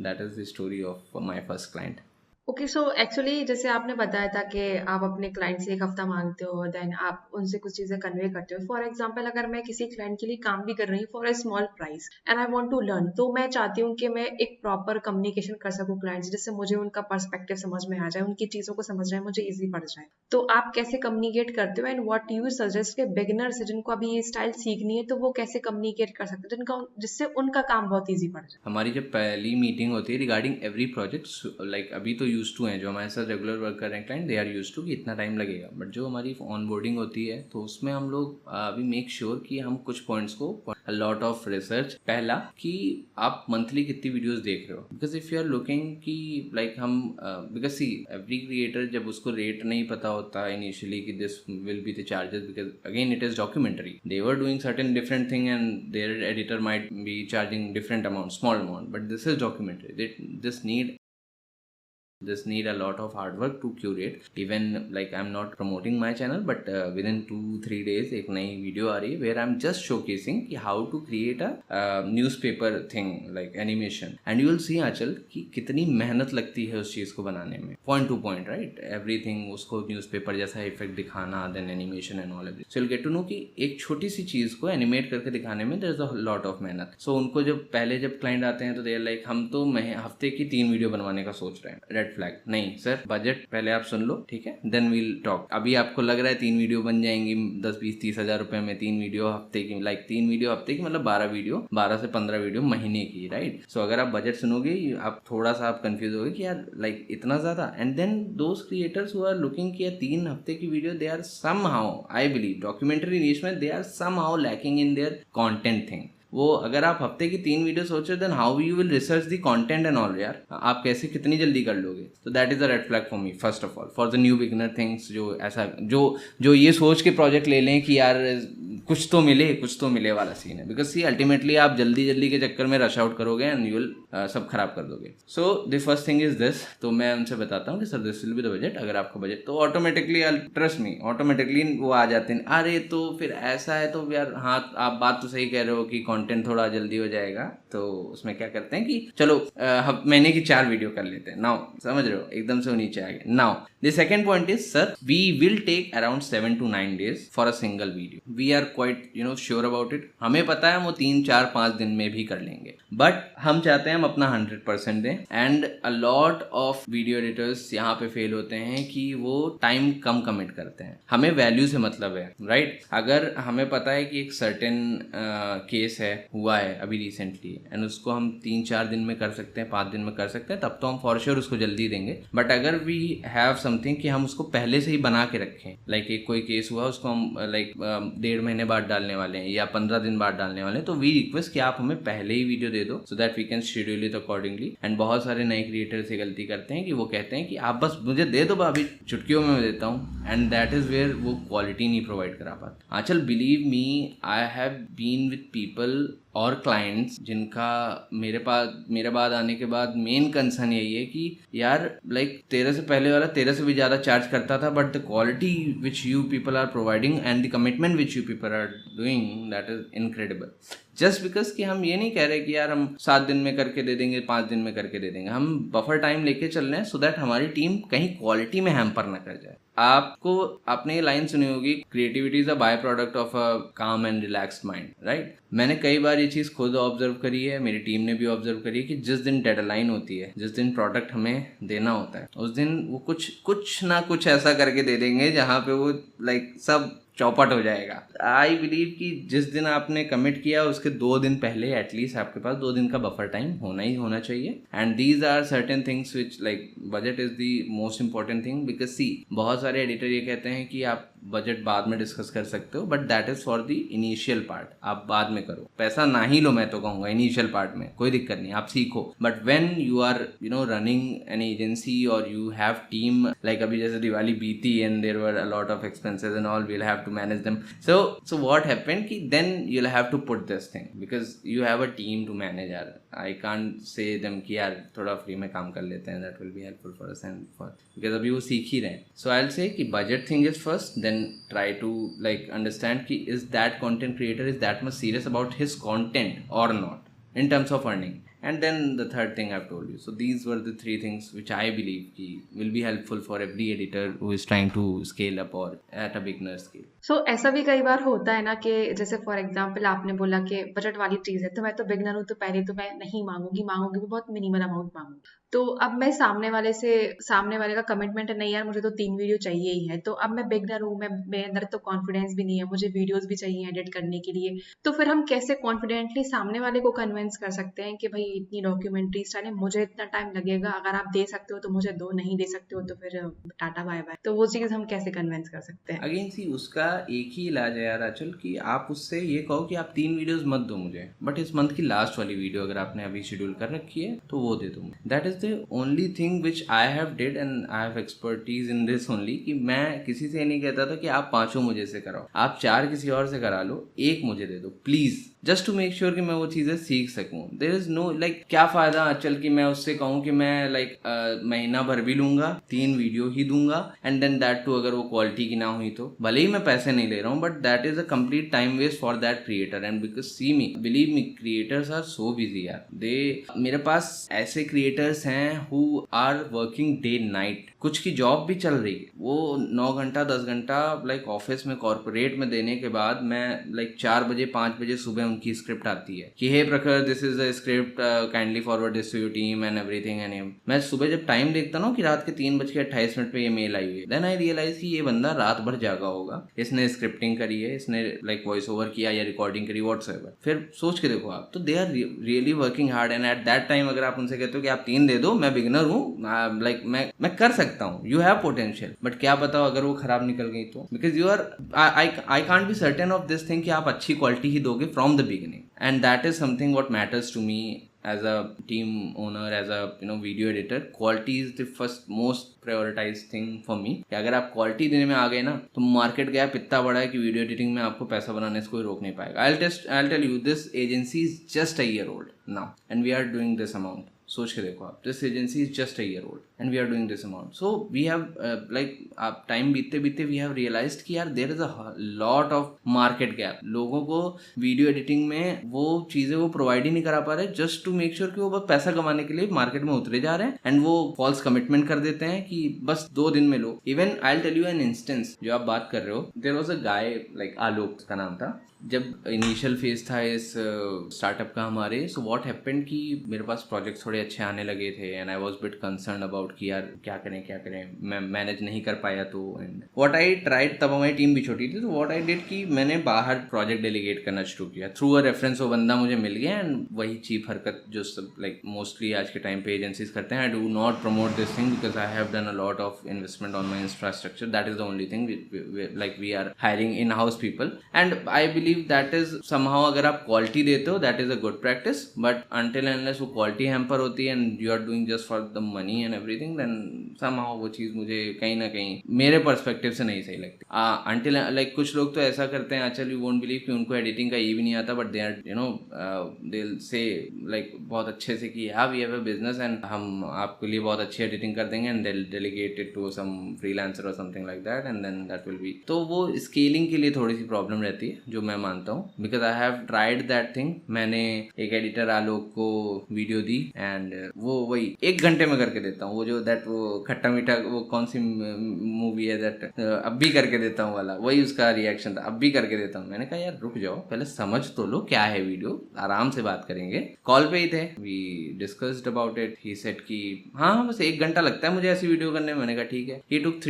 that is the story of my first client. Okay, so actually जैसे आपने बताया था कि आप अपने क्लाइंट से 1 हफ्ता मांगते हो, देन आप उनसे कुछ चीज़ें कन्वे करते हो। फॉर एग्जांपल अगर मैं किसी क्लाइंट के लिए काम भी कर रही हूँ for a small price and I want to learn, तो मैं चाहती हूँ कि मैं एक प्रॉपर कम्युनिकेशन कर सकूँ क्लाइंट से, जिससे मुझे उनका पर्सपेक्टिव समझ में आ जाए, उनकी चीज़ों को समझना मुझे ईजी पड़ जाए। तो आप कैसे कम्युनिकेट करते हो एंड व्हाट यू सजेस्ट के बिगिनर्स जिनको अभी ये स्टाइल सीखनी है तो वो कैसे कम्युनिकेट कर सकते हैं जिससे उनका काम बहुत ईजी पड़ जाए? हमारी जब पहली मीटिंग होती है रिगार्डिंग एवरी प्रोजेक्ट, लाइक अभी तो यूज टू हैं जो हमारे साथ रेगुलर वर्क कर रहे हैं client, they are use to कि इतना टाइम लगेगा। बट जो हमारी ऑनबोर्डिंग होती है तो उसमें हम लोग अभी मेक श्योर कि हम कुछ पॉइंट्स को लॉट ऑफ रिसर्च। पहला कि आप मंथली कितनी वीडियोस देख रहे हो, because if you are looking कि लाइक हम बिकॉज सी एवरी क्रिएटर जब उसको रेट नहीं पता होता इनिशियली कि this will be the charges, because again it is documentary, they were doing certain different thing and their editor might be charging different amount, small amount, but this is documentary, this need a lot of hard work to curate. Even like I'm not promoting my channel, but within 2-3 days एक नई वीडियो आ रही है where I'm just showcasing कि how to create a newspaper thing like animation, and you will see आंचल कि कितनी मेहनत लगती है उस चीज़ को बनाने में, point to point, right? Everything उसको न्यूज़पेपर जैसा इफेक्ट दिखाना, then animation and all of it. So you'll get to know कि एक छोटी सी चीज़ को एनिमेट करके दिखाने में there is a lot of मेहनत. So उनको जब क्लाइंट आते हैं तो they are like हम तो हफ्ते की 3 वीडियो बनवाने का सोच रहे हैं, रेड फ्लैग। नहीं सर, बजट पहले आप सुन लो, ठीक है, देन वील टॉक। अभी आपको लग रहा है 3 वीडियो बन जाएंगी 10-20-30 हज़ार रुपए में, 3 वीडियो हफ्ते की, लाइक 3 वीडियो हफ्ते की मतलब 12 से 15 वीडियो महीने की, राइट? सो अगर आप बजट सुनोगे आप थोड़ा सा आप कंफ्यूज होगे कि यार लाइक इतना ज़्यादा। And then those creators who are looking कि 3 हफ्ते की video, they are somehow, I believe documentary niche में they are somehow lacking in their content thing. वो अगर आप हफ्ते की 3 वीडियो सोचो then how you will research the content and all, यार आप कैसे कितनी जल्दी कर लोगे? तो that is a red flag for me first of all, for the new beginner things, जो ऐसा जो ये सोच के प्रोजेक्ट ले लें कि यार कुछ तो मिले वाला सीन है। बिकॉज सी अल्टीमेटली आप जल्दी के चक्कर में रश आउट करोगे एंड यू विल सब खराब कर दोगे। So the first thing is this, तो मैं उनसे बताता हूँ कि sir this will be the budget. अगर आपका बजट, तो ऑटोमेटिकली ट्रस्ट मी, ऑटोमेटिकली वो आ जाते हैं, अरे तो फिर ऐसा है तो यार हाँ आप बात तो सही कह रहे हो कि कंटेंट थोड़ा जल्दी हो जाएगा। तो उसमें क्या करते हैं कि चलो महीने की 4 वीडियो कर लेते हैं। नाउ समझ रहे हो, एकदम से वो नीचे आ गए। Now the second point is sir we will take around 7 to 9 days for a single video. We are quite sure about it. हमें पता है हम वो 3-4-5 दिन में भी कर लेंगे, बट हम चाहते हैं हम अपना 100% दें। And a lot of video editors यहाँ पे फेल होते हैं कि वो टाइम कम कमिट करते हैं। हमें वैल्यू से मतलब है, राइट? अगर हमें पता है कि एक सर्टेन केस है, हुआ है अभी रिसेंटली, एंड उसको हम 3-4 दिन में कर सकते हैं, 5 दिन में कर सकते हैं, तब तो हम फॉर श्योर उसको जल्दी देंगे। बट अगर वी हैव समथिंग कि हम उसको पहले से ही बना के रखें, लाइक एक कोई केस हुआ उसको हम लाइक 1.5 महीने बाद डालने वाले हैं या 15 दिन बाद डालने वाले हैं, तो वी रिक्वेस्ट कि आप हमें पहले ही वीडियो दे दो so that we can schedule it accordingly. And बहुत सारे नए क्रिएटर्स ये गलती करते हैं कि वो कहते हैं कि आप बस मुझे दे दो, अभी चुटकियों में मैं देता हूँ, एंड दैट इज वेयर वो क्वालिटी नहीं प्रोवाइड करा पाते। Anchal believe me, I have been with people और क्लाइंट्स जिनका मेरे बाद आने के बाद मेन कंसर्न यही है कि यार लाइक तेरे से पहले वाला तेरे से भी ज़्यादा चार्ज करता था, but the quality which you people are providing and the commitment which you people are doing that is incredible. Just because कि हम ये नहीं कह रहे कि यार हम 7 दिन में करके दे देंगे, 5 दिन में करके दे देंगे, हम बफर टाइम लेके चल रहे हैं सो दैट हमारी टीम कहीं क्वालिटी में हैम्पर ना कर जाए। आपने ये लाइन सुनी होगी, creativity is a by product of a काम एंड रिलैक्स्ड माइंड, राइट? मैंने कई बार ये चीज़ खुद ऑब्जर्व करी है, मेरी टीम ने भी ऑब्जर्व करी है कि जिस दिन डेडलाइन होती है, जिस दिन प्रोडक्ट हमें देना होता है, उस दिन वो कुछ ना कुछ ऐसा करके दे देंगे जहाँ पे वो लाइक सब चौपट हो जाएगा। आई बिलीव कि जिस दिन आपने कमिट किया उसके 2 दिन पहले एटलीस्ट आपके पास 2 दिन का बफर टाइम होना ही होना चाहिए। And these are certain things which like budget is the most important thing. Because see, बहुत सारे एडिटर ये कहते हैं कि आप बजट बाद में डिस्कस कर सकते हो, but that is for the initial part, आप बाद में करो, पैसा ना ही लो, मैं तो कहूँगा इनिशियल पार्ट में कोई दिक्कत नहीं, आप सीखो। But when you are running an agency और यू हैव टीम, लाइक अभी जैसे दिवाली बीती and there were a lot of expenses and all, we'll have to manage them. So what happened ki then you'll have to put this thing because you have a team to manage. यार I can't say them कि यार थोड़ा फ्री में काम कर लेते हैं, that will be helpful for us and for because अभी वो सीख ही रहे हैं. So I'll say कि budget thing is first, then try to like understand कि is that content creator is that much serious about his content or not in terms of earning. And then the third thing I've told you. So these were the 3 things which I believe ki will be helpful for every editor who is trying to scale up or at a beginner scale. So ऐसा भी कई बार होता है ना कि जैसे फॉर एग्जांपल आपने बोला कि बजट वाली चीज़ है, तो मैं तो बिगनर हूँ, तो पहले तो मैं नहीं मांगूंगी भी बहुत मिनिमल अमाउंट मांगूंगी। तो अब मैं सामने वाले का कमिटमेंट है, नहीं यार मुझे तो 3 वीडियो चाहिए ही है, तो अब मैं बिगनर हूँ, मेरे अंदर तो कॉन्फिडेंस भी नहीं है, मुझे वीडियोस भी चाहिए एडिट करने के लिए। तो फिर हम कैसे कॉन्फिडेंटली सामने वाले को कन्विंस कर सकते हैं कि भाई इतनी डॉक्यूमेंट्री स्टाइल है, मुझे इतना टाइम लगेगा, अगर आप दे सकते हो तो मुझे दो, नहीं दे सकते हो तो फिर टाटा बाय बाय। तो वो चीज़ हम कैसे कन्विंस कर सकते हैं? अगेन सी, उसका एक ही इलाज है यार आंचल, कि आप उससे ये कहो कि आप 3 वीडियोस मत दो मुझे, बट इस मंथ की लास्ट वाली वीडियो अगर आपने अभी शेड्यूल कर रखी है तो वो दे दो। That is the only thing which I have did and I have expertise in this only, कि मैं किसी से नहीं कहता था कि आप 5 मुझे से कराओ, आप 4 किसी और से करा लो, 1 मुझे दे दो please, just to make sure कि मैं वो चीज़ें सीख सकूँ। देयर इज नो लाइक, क्या फ़ायदा आंचल कि मैं उससे कहूँ कि मैं लाइक महीना भर भी लूँगा, 3 वीडियो ही दूंगा, एंड देन दैट टू अगर वो क्वालिटी की ना हुई तो भले ही मैं पैसे नहीं ले रहा हूँ, but that is a complete time waste for that creator. And because see me, believe me, creators are so busy यार, मेरे पास ऐसे क्रिएटर्स हैं who are working day night, कुछ की जॉब भी चल रही है, वो 9 घंटा 10 घंटा लाइक ऑफिस में कॉर्पोरेट में देने के बाद मैं लाइक 4 बजे 5 बजे सुबह उनकी स्क्रिप्ट आती है कि hey Prakhar, this is the script, kindly forward this to your team and everything. And मैं सुबह जब टाइम देखता ना कि रात के 3:28 पे ये मेल आई हुई है, देन आई रियलाइज कि ये बंदा रात भर जागा होगा, इसने स्क्रिप्टिंग करी है, इसने लाइक वॉइस ओवर किया या रिकॉर्डिंग करी, व्हाट्सएवर। फिर सोच के देखो आप, तो they are really working hard. And at that time अगर आप उनसे कहते हो कि आप 3 दे दो, मैं बिगिनर हूँ, लाइक मैं कर सकता हूँ, यू हैव पोटेंशियल, बट क्या पता अगर वो खराब निकल गई तो, because you are, I can't be certain of this thing कि आप अच्छी क्वालिटी ही दोगे from the beginning. And that is something what matters to me as a team owner, as a video editor. Quality is the first most prioritized thing for me, कि अगर आप क्वालिटी देने में आ गए ना तो मार्केट गैप इतना बड़ा है कि वीडियो एडिटिंग में आपको पैसा बनाने से कोई रोक नहीं पाएगा। I'll tell you, this agency is just a year old now and we are doing this amount. सोच के देखो आप, this agency is just a year old and we are doing this amount. So we have like, आप टाइम बीतते बीतते वी हैव रियलाइज्ड कि यार there is a lot of market gap, लोगों को वीडियो एडिटिंग में वो चीज़ें वो प्रोवाइड ही नहीं करा पा रहे, जस्ट टू मेक श्योर कि वो बस पैसा कमाने के लिए मार्केट में उतरे जा रहे हैं एंड वो फॉल्स कमिटमेंट कर देते हैं कि बस 2 दिन में लो। Even I will tell you an instance, जो आप बात कर रहे हो, there was a guy like Alok का नाम था, जब इनिशियल फेज था इस स्टार्टअप का हमारे, सो व्हाट हैपेंड कि मेरे पास प्रोजेक्ट्स थोड़े अच्छे आने लगे थे and I was bit concern about कि यार क्या करें, मैं मैनेज नहीं कर पाया तो, एंड व्हाट आई ट्राइड, तब हमारी टीम भी छोटी थी, तो व्हाट आई डिड कि मैंने बाहर प्रोजेक्ट डेलीगेट करना शुरू किया थ्रू अ रेफरेंस। वो बंदा मुझे मिल गया एंड वही चीप हरकत जो सब लाइक मोस्टली आज के टाइम पे एजेंसीज करते हैं, I do not promote this thing because I have done a lot of investment on my infrastructure, that is the only thing, like we are hiring in house people and I believe that is somehow अगर आप क्वालिटी देते हो that is a good practice, but until unless वो क्वालिटी हैम्पर होती है and you are doing just for the money and everything, everything, then somehow वो चीज़ मुझे कहीं ना कहीं मेरे पर्सपेक्टिव से नहीं सही लगती। अंटिल लाइक कुछ लोग तो ऐसा करते हैं एक्चुअली, यू वोंट बिलीव कि उनको एडिटिंग का ये भी नहीं आता, but they are you know they will say like बहुत अच्छे से कि हाँ we have a business and हम आपके लिए बहुत अच्छी एडिटिंग कर देंगे, and they will delegate it to some freelancer और something like that, and then that will be. तो वो स्केलिंग के लिए थोड़ी सी प्रॉब्लम रहती है, जो मैं मानता हूँ, because I have tried that thing. मैंने एक एडिटर आलोक को वीडियो दी एंड वो वही 1 घंटे में करके देता हूँ, वो जो दैट वो खट्टा मीठा वो कौन सी मूवी है दैट अब भी करके देता हूँ वाला, वही उसका रिएक्शन था, अब भी करके देता हूँ। मैंने कहा यार रुक जाओ, पहले समझ तो लो क्या है वीडियो, आराम से बात करेंगे। कॉल पे ही थे, we discussed about it. He said कि हाँ बस 1 घंटा लगता है मुझे ऐसी वीडियो करने में। मैंने कहा ठीक है। He took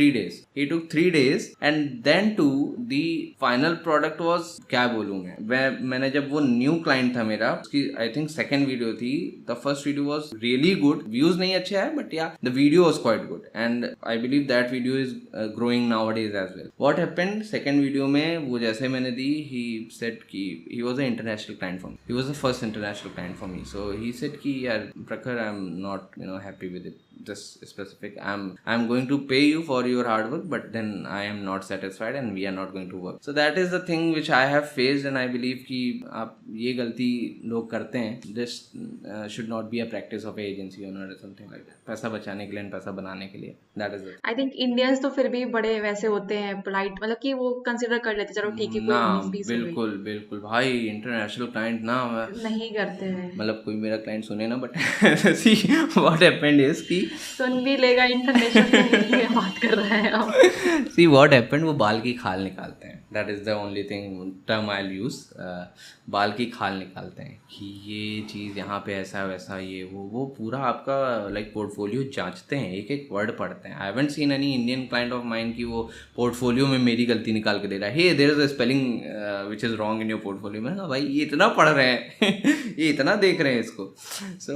3 days and then to the final product was, क्या बोलूँ मैंने जब वो न्यू क्लाइंट था मेरा, उसकी आई थिंक सेकेंड वीडियो थी, the first video was really good, views नहीं अच्छे आए but yeah the video was quite good and I believe that video is growing nowadays as well. What happened, second video में वो जैसे मैंने दी, ही सेड कि he was a international client for me, he was the first international client for me, so he said कि यार Prakhar I am not happy with it, this specific, I'm going to pay you for your hard work, but then I am not satisfied and we are not going to work. So that is the thing which I have faced and I believe कि आप ये गलती लोग करते हैं, this should not be a practice of a agency owner or something like that, पैसा बचाने के लिए, पैसा बनाने के लिए, that is it. I think Indians तो फिर भी बड़े वैसे होते हैं polite, मतलब कि वो consider कर लेते, चलो ठीक है कोई 19-20 हो गई। बिल्कुल भाई, इंटरनेशनल क्लाइंट ना नहीं करते हैं, मतलब कोई मेरा क्लाइंट सुने ना, but see what happened is कि सुन भी लेगा, इंटरनेशनल में बात कर रहे हैं हम। See what happened, वो बाल की खाल निकालते हैं, that is the only thing term I'll use, बाल की खाल निकालते हैं कि ये चीज़ यहाँ पे ऐसा वैसा ये वो पूरा आपका लाइक पोर्टफोलियो जांचते हैं, एक एक वर्ड पढ़ते हैं। I haven't seen any Indian client of mine कि वो पोर्टफोलियो में मेरी गलती निकाल के दे रहा है, hey there is a spelling which is wrong in your portfolio. मैंने कहा भाई ये इतना पढ़ रहे हैं ये इतना देख रहे हैं इसको। सो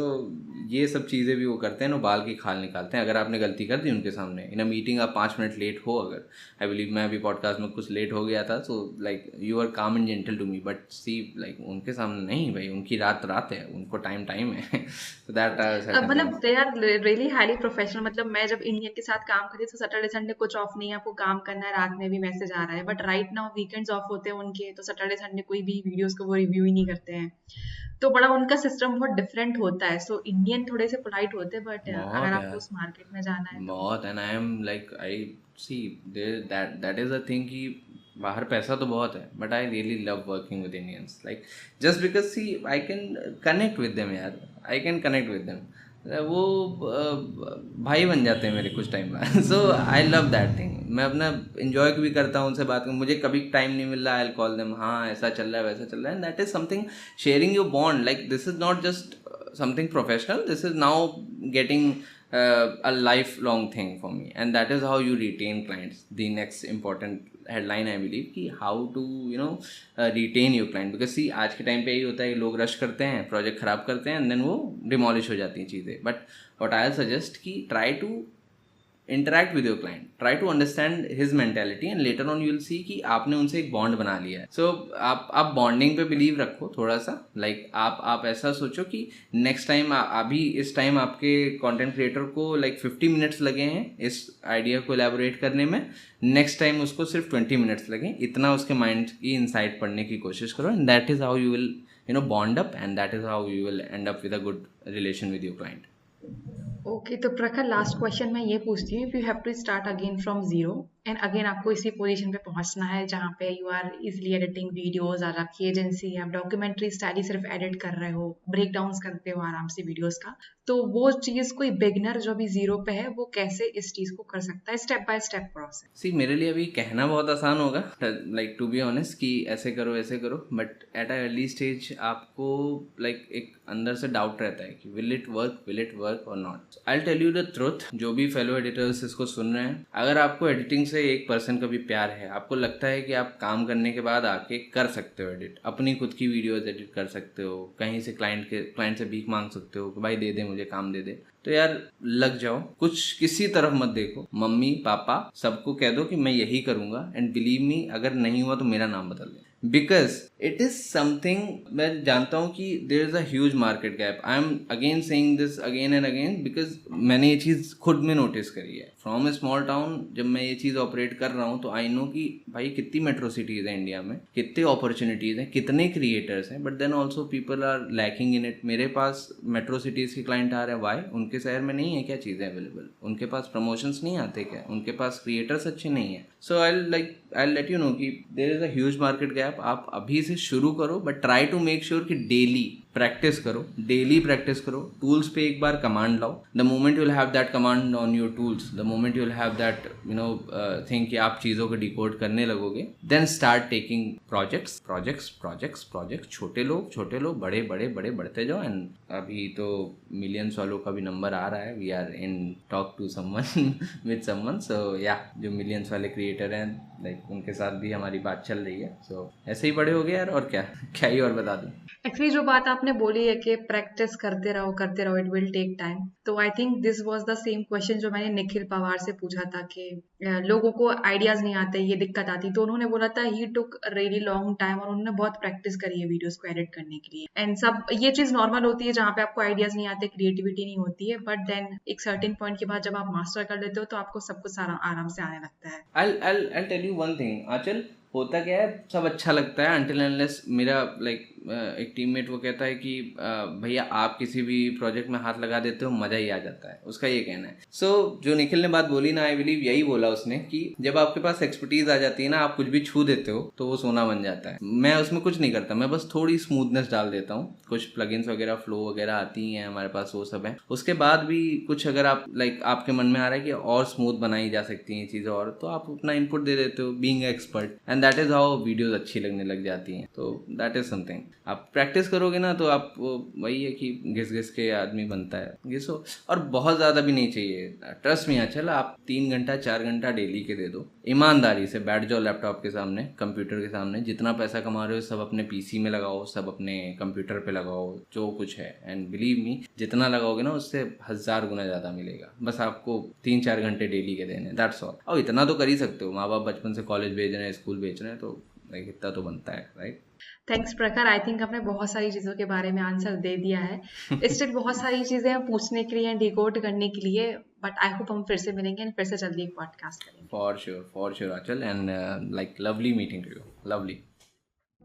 ये सब चीज़ें भी वो करते हैं ना, बाल की खाल निकालते हैं। अगर आपने गलती कर दी उनके सामने इन अ मीटिंग, आप 5 मिनट लेट हो, अगर आई बिलीव मैं अभी पॉडकास्ट में कुछ लेट हो गया था, so like you are calm and gentle to me, but see like उनके सामने नहीं भाई, उनकी रात है, उनको टाइम है। so that मतलब they are really highly professional. मतलब मैं जब इंडियन के साथ काम करी तो सैटरडे संडे कुछ ऑफ नहीं है, आपको काम करना है, रात में भी मैसेज आ रहा है, but right now weekends of होते हैं उनके, तो सैटरडे संडे कोई भी वीडियोस को वो रिव्यू ही नहीं करते हैं, तो बड़ा उनका सिस्टम बहुत डिफरेंट होता है। सो इंडियन थोड़े से पोलाइट होते हैं, बट अगर आपको उस मार्केट में जाना है बहुत, and I am like I see that is a thing कि बाहर पैसा तो बहुत है, but I really love working with Indians, like just because see I can connect with them यार, I can connect with them, वो भाई बन जाते हैं मेरे कुछ टाइम बाद। So I love that thing. मैं अपना इन्जॉय भी करता हूँ उनसे बात कर, मुझे कभी टाइम नहीं मिल रहा, आई विल कॉल देम, हाँ ऐसा चल रहा है वैसा चल रहा है, and that is something sharing your bond, like this is not just something professional, this is now getting a lifelong thing for me, and that is how you retain clients. The next important headline I believe कि how to retain your client, because see आज के टाइम पे यही होता है कि लोग रश करते हैं, प्रोजेक्ट ख़राब करते हैं, and then वो डिमोलिश हो जाती हैं चीज़ें। बट what I'll suggest कि try to interact with your client, try to understand his mentality, and later on you will see कि आपने उनसे एक बॉन्ड बना लिया है। So आप बॉन्डिंग पे बिलीव रखो थोड़ा सा, like आप ऐसा सोचो कि नेक्स्ट टाइम, अभी इस टाइम आपके कंटेंट क्रिएटर को like 50 मिनट्स लगे हैं इस आइडिया को एलैबोरेट करने में, नेक्स्ट टाइम उसको सिर्फ 20 मिनट्स लगें, इतना उसके माइंड की इनसाइट पढ़ने की कोशिश करो, and that is how you will bond up, and that is how you will end up with a good relation with your client. Okay, तो प्रखर लास्ट क्वेश्चन मैं ये पूछती हूँ, if you have to start again from zero and again आपको इसी पोजीशन पे पहुंचना है जहाँ पे you are easily editing videos, आज आपकी एजेंसी, आप डॉक्यूमेंट्री स्टाइल सिर्फ एडिट कर रहे हो, ब्रेक डाउन करते हो आराम से वीडियोस का, तो वो चीज कोई बिगनर जो भी जीरो पे है वो कैसे इस चीज को कर सकता है, स्टेप बाय स्टेप प्रोसेस? सी मेरे लिए अभी कहना बहुत आसान होगा, लाइक टू बी ऑनेस्ट कि ऐसे करो ऐसे करो, but at a early stage आपको लाइक एक अंदर से डाउट रहता है कि will it work or not. I will tell you the truth, जो भी फेलो एडिटर्स इसको सुन रहे हैं, अगर आपको एडिटिंग से 1% का भी प्यार है, आपको लगता है कि आप काम करने के बाद आके कर सकते हो एडिट, अपनी खुद की वीडियोस एडिट कर सकते हो, कहीं से क्लाइंट से भीख मांग सकते हो कि भाई दे दे मुझे काम दे दे, तो यार लग जाओ, कुछ किसी तरफ मत देखो, मम्मी पापा सबको कह दो कि मैं यही करूंगा, एंड बिलीव मी अगर नहीं हुआ तो मेरा नाम बदल दे, बिकॉज इट इज समथिंग, मैं जानता हूँ कि there is a huge market gap. I am again saying this again and again because मैंने ये चीज़ खुद में नोटिस करी है. फ्रॉम ए स्मॉल टाउन जब मैं ये चीज़ ऑपरेट कर रहा हूँ तो आई नो कि भाई कितनी मेट्रो सिटीज़ हैं इंडिया में, कितनी अपॉर्चुनिटीज़ हैं, कितने क्रिएटर्स हैं, but then also people are lacking in it. मेरे पास मेट्रो सिटीज़ के क्लाइंट आ रहे हैं, वाई? उनके शहर में नहीं है क्या चीज़ें अवेलेबल? उनके पास प्रमोशंस नहीं आते क्या? उनके पास क्रिएटर्स अच्छे नहीं हैं? So I let you know कि there is a huge market gap. आप अभी से शुरू करो, but try to make sure कि डेली प्रैक्टिस करो, डेली प्रैक्टिस करो. टूल्स पे एक बार कमांड लाओ. The moment you will have that command on your tools, the moment you will have that thing कि आप चीज़ों को डिकोड करने लगोगे, देन स्टार्ट टेकिंग प्रोजेक्ट्स. छोटे लोग बड़े बढ़ते जाओ. एंड अभी तो मिलियंस वालों का भी नंबर आ रहा है. We are in talk to someone with someone. So या जो मिलियंस वाले क्रिएटर हैं लाइक उनके साथ भी हमारी बात चल रही है. सो ऐसे ही बड़े हो गए यार. और क्या ही और बता दूँ. एक्चुअली जो बात आपने बोली है कि प्रैक्टिस करते रहो, इट विल टेक टाइम. तो I think this was the same question जो मैंने निखिल पवार से पूछा था कि लोगों को आइडियाज नहीं आते, ये दिक्कत आती. तो उन्होंने बोला था ही टुक रियली लॉन्ग टाइम, और उन्होंने बहुत प्रैक्टिस करी है वीडियोस को एडिट करने के लिए. एंड सब ये चीज नॉर्मल होती है जहाँ पे आपको आइडियाज नहीं आते, क्रिएटिविटी नहीं होती है, बट देन एक सर्टेन पॉइंट के बाद जब आप मास्टर कर लेते हो तो आपको सब कुछ आराम से आने लगता है. I'll tell you one thing, आंचल. होता क्या है, सब अच्छा लगता है until unless मेरा एक टीममेट वो कहता है कि भैया आप किसी भी प्रोजेक्ट में हाथ लगा देते हो मज़ा ही आ जाता है. उसका ये कहना है. सो जो निखिल ने बात बोली ना, आई बिलीव यही बोला उसने कि जब आपके पास एक्सपर्टीज आ जाती है ना, आप कुछ भी छू देते हो तो वो सोना बन जाता है. मैं उसमें कुछ नहीं करता, मैं बस थोड़ी स्मूथनेस डाल देता हूँ. कुछ प्लगइन्स वगैरह, फ्लो वगैरह आती हैं हमारे पास, वो सब है. उसके बाद भी कुछ अगर आप आपके मन में आ रहा है कि और स्मूथ बनाई जा सकती हैं चीज़ें और, तो आप अपना इनपुट दे देते हो being expert. And that is how videos अच्छी लगने लग जाती हैं. तो दैट इज़ समथिंग. आप प्रैक्टिस करोगे ना तो आप वही है कि घिस के आदमी बनता है. घिसो, और बहुत ज़्यादा भी नहीं चाहिए. ट्रस्ट में चल, आप 3 घंटा 4 घंटा डेली के दे दो. ईमानदारी से बैठ जाओ लैपटॉप के सामने, कंप्यूटर के सामने. जितना पैसा कमा रहे हो सब अपने पीसी में लगाओ, सब अपने कंप्यूटर पे लगाओ, जो कुछ है. एंड बिलीव मी, जितना लगाओगे ना उससे 1000 गुना ज़्यादा मिलेगा. बस आपको 3-4 घंटे डेली के देने, दैट्स ऑल. और इतना तो कर ही सकते हो. माँ बाप बचपन से कॉलेज भेज रहे हैं, स्कूल भेज रहे हैं, तो इतना तो बनता है, राइट? थैंक्स प्रखर. आई थिंक आपने बहुत सारी चीज़ों के बारे में आंसर दे दिया है. स्टिल बहुत सारी चीज़ें हैं पूछने के लिए, डिकोड करने के लिए, बट आई होप हम फिर से मिलेंगे एंड फिर से जल्दी एक पॉडकास्ट करेंगे. For sure Aanchal. And lovely meeting to you. Lovely.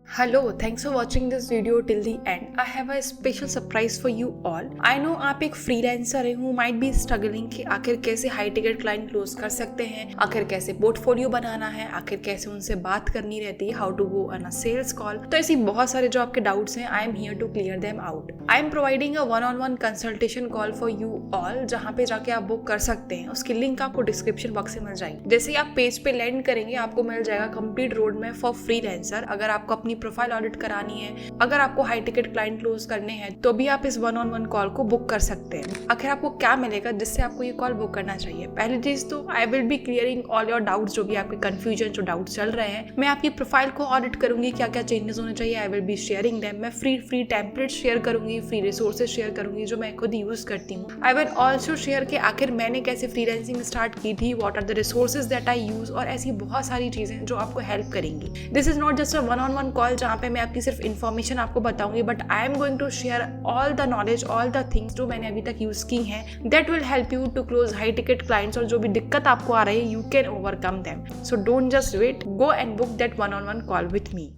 Hello, thanks for watching this video till the end. I have a special surprise for you all. I know आप एक freelancer हैं who might be struggling कि आखिर कैसे हाई टिकट क्लाइंट क्लोज कर सकते हैं, आखिर कैसे पोर्टफोलियो बनाना है, आखिर कैसे उनसे बात करनी रहती है, how to go on a sales call. तो ऐसी बहुत सारे जो आपके डाउट्स हैं, I am here to clear them out. I am providing a 1-on-1 consultation call for you all, जहाँ पे जाके आप बुक कर सकते हैं. उसकी लिंक आपको डिस्क्रिप्शन बॉक्स में मिल जाएगी. जैसे ही आप पेज पे लैंड करेंगे आपको मिल जाएगा complete road map for freelancer. अगर आपको अपनी प्रोफाइल ऑडिट करानी है, अगर आपको हाई टिकट क्लाइंट क्लोज करने हैं, तो भी आप इस 1-on-1 कॉल को बुक कर सकते हैं. आखिर आपको क्या मिलेगा जिससे आपको ये कॉल बुक करना चाहिए? पहली चीज तो आई will B clearing all your doubts, जो भी आपके कंफ्यूजन, जो डाउट्स चल रहे हैं. मैं आपकी प्रोफाइल को ऑडिट करूंगी, क्या क्या चेंजेस होने चाहिए. आई विल बी शेयरिंग देम. मैं फ्री टेम्पलेट शेयर करूंगी, फ्री रिसोर्सेज शेयर करूंगी जो मैं खुद यूज करती हूँ. आई विल ऑल्सो शेयर कि आखिर मैंने कैसे फ्रीलांसिंग स्टार्ट की थी, what are the resources that I use, और ऐसी बहुत सारी चीजें जो आपको हेल्प करेंगी. This is not just a 1-on-1 call जहाँ पे मैं आपकी सिर्फ इन्फॉर्मेशन आपको बताऊंगी, but I am going to share all the knowledge, all the things जो मैंने अभी तक यूज की हैं, that will help you to close high ticket clients. और जो भी दिक्कत आपको आ रही है, you can overcome them. So don't just wait, go and book that 1-on-1 call with me.